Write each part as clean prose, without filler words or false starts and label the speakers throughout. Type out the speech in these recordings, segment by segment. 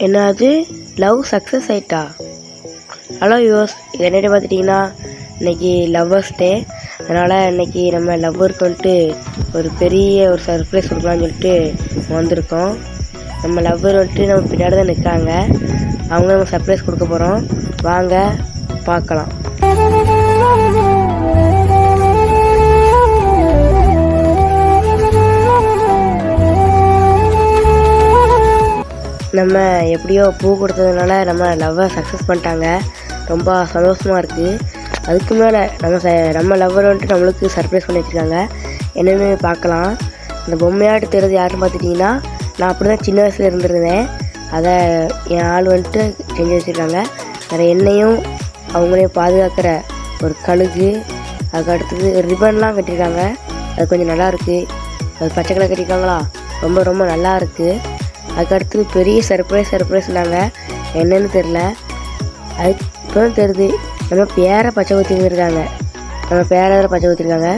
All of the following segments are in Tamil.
Speaker 1: என்னது லவ் சக்ஸஸ் ஆயிட்டா? ஹலோ யூஸ், இது என்னடி பார்த்துட்டிங்கன்னா இன்றைக்கி லவ்வர்ஸ் டே. அதனால் இன்றைக்கி நம்ம லவ்வருக்கு வந்துட்டு ஒரு பெரிய ஒரு சர்ப்ரைஸ் கொடுக்கலான்னு சொல்லிட்டு வந்திருக்கோம். நம்ம லவ்வர் வந்துட்டு நம்ம பின்னாடி தான் நிற்காங்க. அவங்க நம்ம சர்ப்ரைஸ் கொடுக்க போகிறோம். வாங்க பார்க்கலாம். நம்ம எப்படியோ பூ கொடுத்ததுனால நம்ம லவ்வை சக்ஸஸ் பண்ணிட்டாங்க. ரொம்ப சந்தோஷமாக இருக்குது. அதுக்கு மேலே நம்ம லவ்வர் வந்துட்டு நம்மளுக்கு சர்ப்ரைஸ் பண்ணி வச்சுருக்காங்க. என்னென்னு பார்க்கலாம். இந்த பொம்மையாட்டு தெரிஞ்சது யாருன்னு பார்த்துட்டிங்கன்னா, நான் அப்படி தான் சின்ன வயசில் இருந்திருந்தேன். அதை என் ஆள் வந்துட்டு செஞ்சு வச்சுருக்காங்க. வேறு என்னையும் அவங்களையும் பாதுகாக்கிற ஒரு கழுகு, அதுக்கு அடுத்தது ரிப்பன்லாம் கட்டியிருக்காங்க. அது கொஞ்சம் நல்லாயிருக்கு. அது பச்சை கலர் கட்டியிருக்காங்களா, ரொம்ப ரொம்ப நல்லா இருக்குது. அதுக்கடுத்து பெரிய சர்ப்ரைஸ்னாங்க. என்னன்னு தெரில. அது இப்போ தான் தெரியுது. நம்ம பேரை பச்சை ஊற்றிருக்காங்க. நம்ம பேரில் பச்சை ஊற்றிருக்காங்க.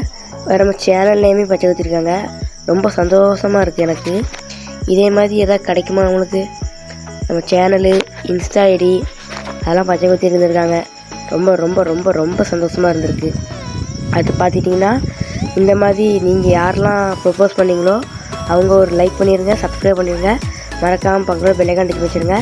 Speaker 1: வேறு நம்ம சேனல்லையுமே பச்சை ஊற்றிருக்காங்க. ரொம்ப சந்தோஷமாக இருக்குது எனக்கு. இதே மாதிரி எதாவது கிடைக்குமா அவங்களுக்கு? நம்ம சேனலு, இன்ஸ்டா ஐடி அதெல்லாம் பச்சை ஊற்றி இருந்திருக்காங்க. ரொம்ப ரொம்ப ரொம்ப ரொம்ப சந்தோஷமாக இருந்திருக்கு. அது பார்த்துட்டிங்கன்னா, இந்த மாதிரி நீங்கள் யாரெல்லாம் ப்ரப்போஸ் பண்ணிங்களோ அவங்க ஒரு லைக் பண்ணிடுங்க, சப்ஸ்கிரைப் பண்ணிடுங்க. மறக்காமல் பக்கத்தில் பெல் ஐகான் டிக் வச்சுருங்க.